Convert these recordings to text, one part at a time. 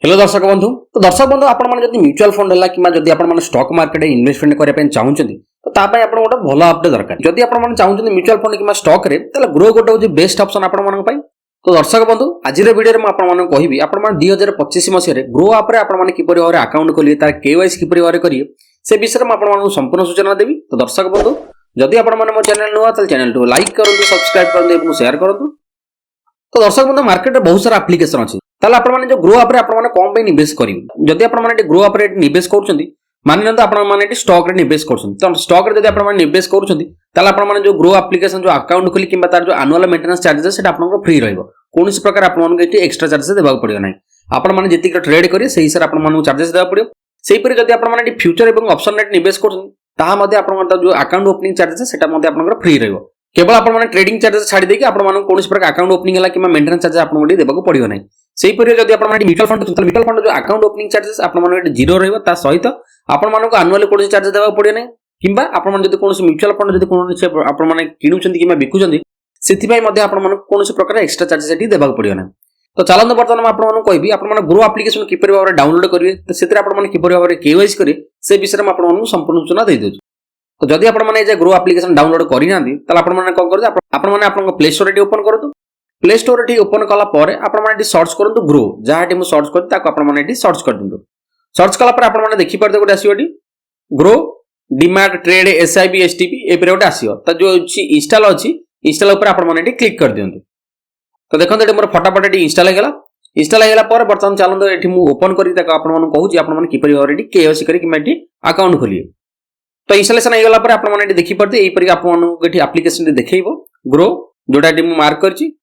Hello दर्शक बंधु। तो दर्शक बंधु आपण मैंने जब म्यूचुअल फंड है कि आप स्टॉक मार्केट इन्वेस्टमेंट करने चाहते तो तापाई आप गोटे भल अपडेट दरकार। जदि आप चाहते म्यूचुअल फंड कि स्टॉक रे ग्रो गोटे हूँ बेस्ट ऑप्शन आपण। तो दर्शक बंधु आज वीडियो में आपको कहबी आप 2025 मसीह ग्रो आप किपर भाव में अकाउंट खोलिए तार केवाईसी किपर भाव में करिए से विषय में आपको संपूर्ण सूचना देवी। तो दर्शक बंधु जदि आप मो चैनल नुआ तो चैनल को लाइक करूँ, सब्सक्राइब करूँ, शेयर करूँ। तो दर्शक बंधु मार्केट में बहुत सारा एप्लिकेशन अच्छी जो ग्रो आप कौन पे निवेश करेंगे। जदि आप ग्रो आप निवेश कर मानि आप स्टॉक निवेश कर स्टॉक जब आप निवेश कर जो ग्रो एप्लिकेशन जो अकाउंट खोली कि तार जो एनुअल मेंटेनेंस चार्जेस फ्री रही कौन प्रकार आपको एक्स्ट्रा चार्जेस देवाक पड़ो ना। आपने जी ट्रेड करेंगे से हिसाब से चार्जेस देवाक पड़ो। से जब आप फ्यूचर और ऑप्शन रेट निवेश कर जो अकाउंट ओपनिंग चार्जेस फ्री रही केवल आपने ट्रेडिंग चार्जेस छाड़ी देकी आपको कौन प्रकार अकाउंट ओपनिंग है कि मेंटेनेंस चार्जेस आपको देवाक पड़ो ना। से जब आप म्यूचुअल फंड जो अकाउंट ओपनिंग चार्जेस आपको जीरो रहा सहित आपको आनुअल कौन चार्जेस देवाक पड़ो ना कि आप म्यूचुअल फंड जब किणुंट कि बिकुंट से कौन प्रकार एक्स्ट्रा चार्जेस देवाक पड़ो ना। तो चलते बर्तमान आपको कहबी आप ग्रो एप्लिकेशन किपर भाव में डाउनलोड करेंगे तो से किपर भाव में केवाईसी करेंगे से विषय में आपको संपूर्ण सूचना दे दूँ। तो जदि आपने ग्रो एप्लिकेशन डाउनलोड करना तो आपने प्ले स्टोर ओपन करूँ। प्ले स्टोर ओपन कलापर आपने सर्च करूँ ग्रो जहाँ सर्च कर सर्च कर दिखाँ। सर्च कलापर आपने देखिपारे गोटे आसो Groww demat trade SIP STP ए गोटे आसो तो जो इंस्टॉल अच्छी इंस्टॉल आपने क्लिक कर दिखाँ। तो देखो ये मोर फटाफट इंस्टॉल होगा। इंस्टॉल होगा बर्तमान चलते ये ओपन कर कहूँ किपर भाव में केवाईसी करके अकाउंट खोलिए। तो इंस्टॉलेशन होगा पर आपने देखिपारे यहीपरि आपको एप्लिकेशन देखो ग्रो जोटा मार्क करछि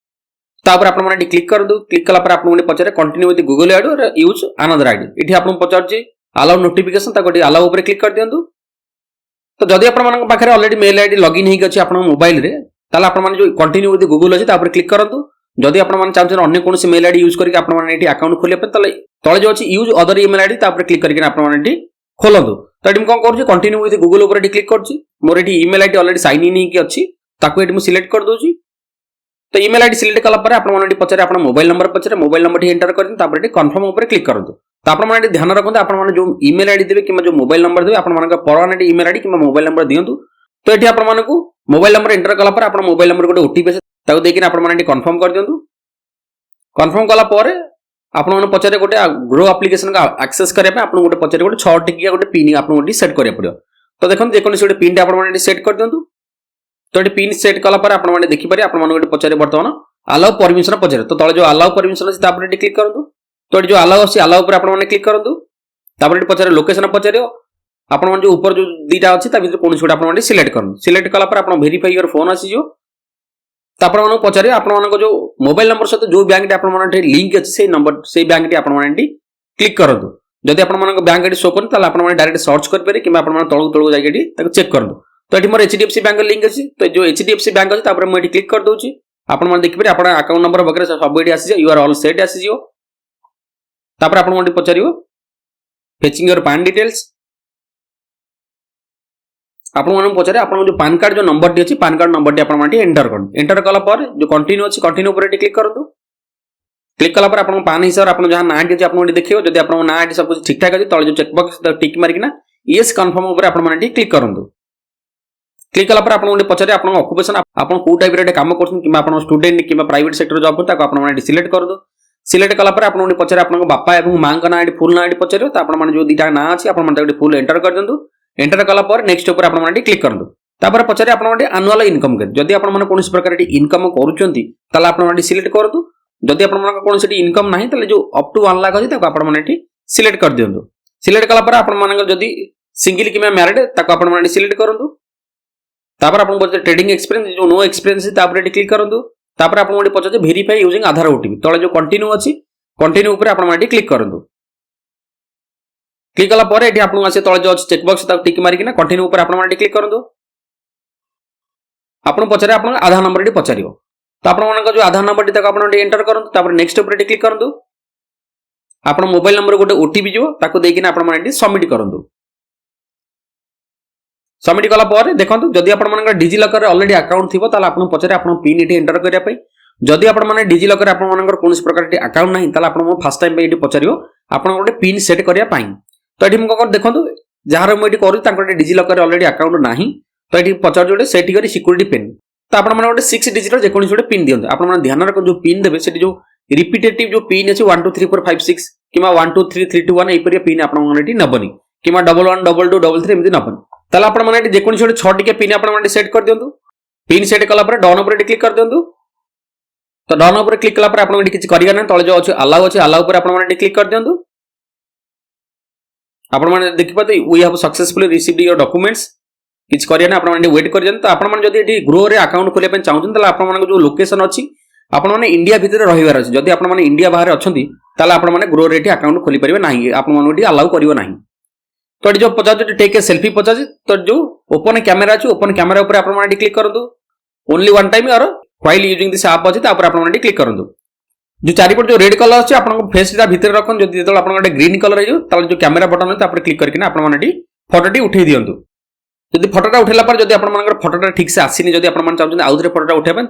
तापर आपने क्लिक कर दो। क्लिक कला आपको पचारे कंटिन्यू विथ गूगल आईडी और यूज अनदर आईडी ये आपको पचार अलाउ नोटिफिकेशन अलाउ उपर क्लिक कर दिंतु। तो जदि आपके ऑलरेडी मेल आईडी लॉगिन होगी आप मोबाइल रे ताले आपने जो कंटिन्यू विथ गूगल अच्छी क्लिक करूँ। जदि आपने चाहते अन्य कौन मेल आईडी यूज करके आपने अकाउंट खोलिया तले जो अच्छी use other email ID click करके आपने खोलतु। तो ये कौन कर कंटिन्यू विथ गूगल उपर क्लिक कर मोर ये email ID already sign in होगी सिलेक्ट कर दूसरी। तो ईमेल आईडी सिलेक्ट कलापर आपने पचारे आप मोबाइल नंबर पचारे मोबाइल नंबर एंटर कर कन्फर्म उपर क्लिक करूँ। तो आपने ध्यान रखते आपने जो ईमेल आईडी देवे कि जो मोबाइल नंबर देवे आप परमानेंट ईमेल आईडी कि मोबाइल नंबर दिंतु। तो ये आपको मोबाइल नंबर एंटर कलापर आप मोबाइल नंबर गोटे ओटीपी देखिए आपने कन्फर्म कर दिंतु। कन्फर्म कलापर आपने पचारे गोटे ग्रो एप्लिकेशन का एक्सेस करने आपको गोटे पचारे गोटे 6 टिकिया गोटे पिन आपको सेट करा पड़ो। तो देखो जेकोसी गोटे पिन आपने सेट कर दिंतु। तो ये पिन सेट कलापर आपने देखिपारे आपने पचारे बर्तमान अलाउ परमिशन पचारे तो तले जो अलाउ परमिशन अच्छी क्लिक करूँ। तो ये जो अलाउ अच्छी अलाउ पर आपने क्लिक करूँ। पचारे लोकेशन पचार आप जो ऊपर जो दीटा अच्छी कौन गोटे आपने सिलेक्ट करूँ। सिलेक्ट कलापर आप वेरीफाई योर फोन आसीजो। तो पचारे आप जो मोबाइल नंबर सहित जो बैंक आपने लिंक अच्छी से नंबर से बैंक आपने क्लिक करूँ। जदि आप बैंक आई शो करें आपने डायरेक्ट सर्च करेंगे कि तलू तलू जाकर चेक करूँ। तो ये मोर एचडीएफसी बैंक लिंक अच्छी तो जो एचडीएफसी बैंक अच्छी मुझे क्लिक कर दूसरी आपने देखिए आप अकाउंट नंबर वगैरह सब ये आसी यू आर ऑल सेट आसीज। आपको पचार फेचिंग योर पैन डिटेल्स आपको पचारे आप जो पैन कार्ड जो नंबर अच्छी pan card number T enter कर एंटर कलापर जो कंटिन्यू अच्छी कंटिन्यू पर क्लिक करूँ। क्लिक कलापर आप पैन हिसाब से आप जहाँ ना अच्छी आपको देखिए जब आप ना सब कुछ ठीक ठाक अच्छी तले जो चेकबक्स टिक मारिकिना येस कन्फर्म उपर आपने क्लिक करूँ। क्लिक कलापर आपको पचारे आप ऑक्युपेशन आप कौ टाइप काम कर स्टूडेंट कि प्राइवेट सेक्टर जॉब करते सिलेक्ट कर दो। सिलेक्ट कलापर आपको पचारे आप बापा और माँ का ना फुल ना पचार तो आपने जो दीटा ना अच्छी आपने फुल एंटर कर दिंतु। एंटर कलापर नेक्स्ट उपर आपने क्लिक करूँ। तापर पचारे आपने एनुअल इनकम जदि आपने कौन प्रकार इनकम करुँच आपने सिलेक्ट करूँ। जदि आपको कौन इनकम ना जो अप टू 1 लाख अच्छी आपने सिलेक्ट कर दिंतु। सिलेक्ट कलापर आपदी सिंगल कि मैरिड आपने सिलेक्ट करूँ। तापर आपको ट्रेडिंग एक्सपीरियंस जो नो एक्सपीरियंस क्लिक करूँ। तापर आपको पचारे वेरीफाई यूजिंग आधार ओटीपी तले जो कंटिन्यू अच्छी कंटिन्यू उपर आपने क्लिक करूँ। क्लिक कलापर ये आपको आसे तले जो अच्छे चेकबक्स टिक मारिकिना कंटिन्यू उपर आपने क्लिक करूँ। आपको पचारे आप आधार नंबर पचार तो आप जो आधार नंबर आपने एंटर करूँ। नेक्स्ट उपर क्लिक करूँ। आप मोबाइल नंबर गोटे ओटीपी जो देखिए आपने सबमिट करूँ। सबमिट कलापर देखो जदि आप डिजिलकर ऑलरेडी अकाउंट थी आपको पचारे आप पिन ये एंटर करने जदि आपण माने डिजी लॉकर आपण मानकर कोनोसी प्रकार अकाउंट नाही ताला आपण फर्स्ट टाइम पे पचारियो आपण गोटे पिन सेट करिया पाई तो एठी म देखंतु जार मु एठी करू तांकर डिजी लॉकर ऑलरेडी अकाउंट नाही तो एठी पचार जोटे सेट करी सिक्योरिटी पिन तो आपण माने गोटे 6 डिजिट जे कोनोसी गोटे पिन दियंतु आपण माने ध्यान रख जो पिन देबे सेठी जो रिपीटेटिव जो पिन अछि 1 2 3 4 5 6 किमा 1 2 3 3 2 1 ए परिया पिन आपण माने एठी नबनी किमा 1 1 2 2 3 3 एमति नबनी ताला आपण माने एठी जे कोनोसी गोटे 6 टिके पिन आपण माने सेट कर दियंतु पिन सेट कला पर डाउन ऊपर क्लिक कर दियंतु तो डाउन ऊपर क्लिक कला पर आपण एठी किछ करिया ना तळे जो अछि अलाउ ऊपर आपण माने क्लिक कर दियंतु आपण माने देखि पाते we have successfully received your documents किछ करिया ना आपण माने वेट कर जन तो आपण माने जदी एठी ग्रो रे अकाउंट खोले पे चाहउछन तला आपण माने जो लोकेशन अछि आपण माने इंडिया भीतर रहिवार अछि जदी आपण माने इंडिया बाहर अछंती तला आपण माने ग्रो रे एठी अकाउंट खोली परिबे नाही आपण माने एठी अलाउ करिवो नाही तो एठी जो पचाज टेक ए सेल्फी पचाज तो जो ओपन कैमरा अछि ओपन कैमरा ऊपर आपण माने क्लिक करंतु ओनली वन टाइम और व्हाइल यूजिंग दिस ऐप अछि ता ऊपर आपण माने क्लिक करंतु जो चारिपट जो रेड कलर अछि आपण फेस ता भीतर रखन जदी जेतल आपण गोटे ग्रीन कलर आइयो ताले जो कैमरा बटन अछि ता ऊपर क्लिक करके आपण माने फोटोटी उठेई दियंतु जदी फोटोटा उठेला पर जदी आपण मानकर फोटोटा ठीक से आसीनी जदी आपण मान चाहउछन आउथरे फोटोटा उठेबे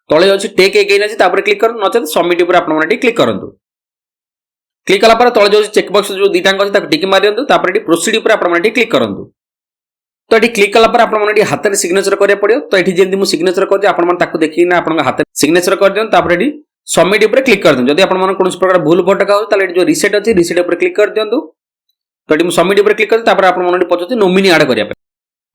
तळे अछि टेक अगेन अछि तापर क्लिक करन नचे सबमिट ऊपर आपण माने क्लिक करंतु क्लिक कला पर तळे जो चेक बॉक्स जो दीटांग अछि ताक टिक मार दियंतु तापर एटी प्रोसीड ऊपर आपण माने क्लिक करंतु तो एटी क्लिक कला पर आपण माने हाथ रे सिग्नेचर करिया पड़ियो तो एटी जेंति मु सिग्नेचर कर दे आपण मान ताको देखि ना आपण हाथ सिग्नेचर कर दियन तापर एटी सबमिट ऊपर क्लिक कर दियन जदी आपण मान कोनोस प्रकार भूल भटका हो ताले एटी जो रीसेट अछि रीसेट ऊपर क्लिक कर दियंतु तो एटी मु सबमिट ऊपर क्लिक कर तापर आपण माने पछति नोमिनी ऐड करिया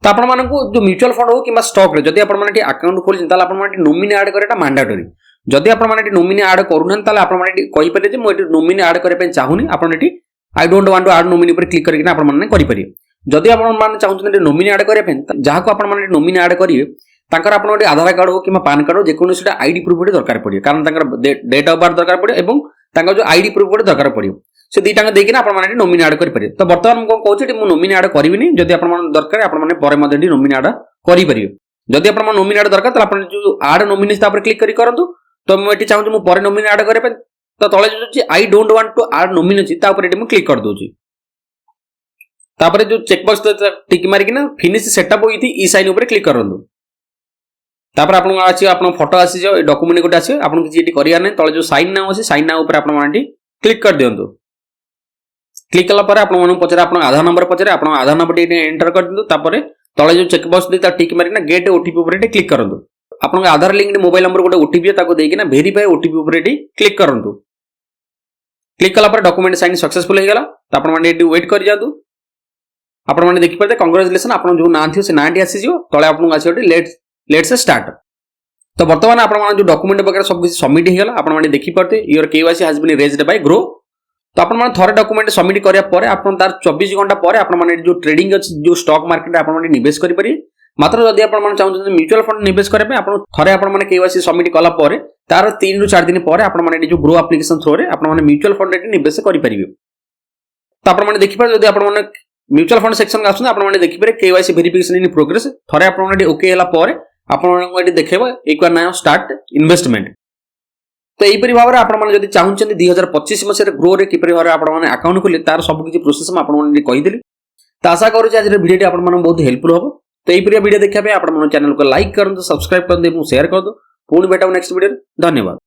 तो आपण मानकु जो म्यूचुअल फंड हो किबा स्टॉक रे जदी आपण माने अकाउंट खोलि ताला आपण माने नोमिनी ऐड करेटा मैंडेटरी जदी आपण माने नोमिनी ऐड करूनन ताला आपण माने कहि परिए जे मो एटी नोमिनी ऐड करे पे चाहुनी आपण एटी I don't want to add nominee पर क्लिक करके आपण माने करि परिए जदी आपण माने चाहुछन नोमिनी ऐड करे पे जहा को आपण माने नोमिनी ऐड करिए तांकर आपण एटी आधार कार्ड हो किबा पैन कार्ड हो जे कोनोसीटा आईडी प्रूफ एटी दरकार पड़िए कारण तांकर डेट ऑफ बर्थ दरकार पड़िए एवं तांकर जो आईडी प्रूफ एटी दरकार पड़िए से दीटांग देकी ना आपण माने नोमिनी ऐड करि परिए तो वर्तमान को कहउछि मु नोमिनी ऐड करिविनी जदी आपण माने दरकार आपण माने परे मध्ये नोमिनी ऐड करि परिए जदी आपण माने नोमिनी ऐड दरकार त आपण जो ऐड नोमिनी ता पर क्लिक करि करंतु तो मु एटी चाहू मु परे नोमिनी ऐड करे पे तो तळे जो छि I don't want to add nominee छि ता पर एटी मु क्लिक कर दोछि तापर जो चेक बॉक्स टिक मारि कि ना फिनिश सेटअप होइथि ई साइन ऊपर क्लिक करंतु तापर आपण आछि आपण फोटो आछि जो डॉक्यूमेंट गोटे आछि आपण कि एटी करिया नै तळे जो साइन नाउ आछि साइन नाउ ऊपर आपण माने क्लिक कर दियंतु क्लिक कला पर आपण मन पचरे आपण आधार नंबर पचरे आपण आधार नंबर एंटर कर दिंतु तापर तळे जो चेक बॉक्स दे ता टिक मारि ना गेट ओटीपी ऊपर एटी क्लिक करंतु आपण आधार लिंक्ड मोबाइल नंबर गोटे ओटीपी ताको देकी ना वेरीफाई ओटीपी ऊपर एटी क्लिक करंतु क्लिक कला पर डॉक्यूमेंट साइन सक्सेसफुल हे गेला त आपण माने एटी वेट कर जातु आपण माने देखि परते कांग्रेचुलेशन आपण जो नाम थियो से नाटी आसी जियो तळे आपण आसी ओटी लेट्स स्टार्ट तो वर्तमान आपण माने जो डॉक्यूमेंट वगैरह सब कुछ सबमिट हे गेला आपण माने देखि परते your KYC has been raised by Groww तो आपण माने थरे डॉक्यूमेंट सबमिट करिया परे आपण तार 24 घंटा परे आपण माने जो ट्रेडिंग अछि जो स्टॉक मार्केट आपण माने निवेश करि परिए मात्र जदि आपण माने चाहउछन म्यूचुअल फंड निवेश करे पे आपण थरे आपण माने केवाईसी सबमिट कला परे तार 3 रु 4 दिन परे आपण माने जो ग्रो एप्लीकेशन थ्रू रे आपण माने म्यूचुअल फंड रे निवेश करि परिबे तो आपण माने देखि पर जदि आपण माने म्यूचुअल फंड सेक्शन का आछन आपण माने देखि पर केवाईसी वेरिफिकेशन इन प्रोग्रेस थरे आपण माने ओके हला परे आपण माने एटी देखेबो एक बार नाउ स्टार्ट इन्वेस्टमेंट तो एपरि भाबरे आपण माने जदि चाहुछन 2025 मसे ग्रो रे किपरि भाबरे आपण माने अकाउंट खोले तार सब किछि प्रोसेस म आपण माने कहि देली त आशा करू जे आज रे वीडियो आपण माने बहुत हेल्पफुल हो तो एपरि वीडियो देखा पे आपण माने चैनल को लाइक करन सब्सक्राइब कर दे शेयर कर दो पुणी बेटा नेक्स्ट वीडियो धन्यवाद।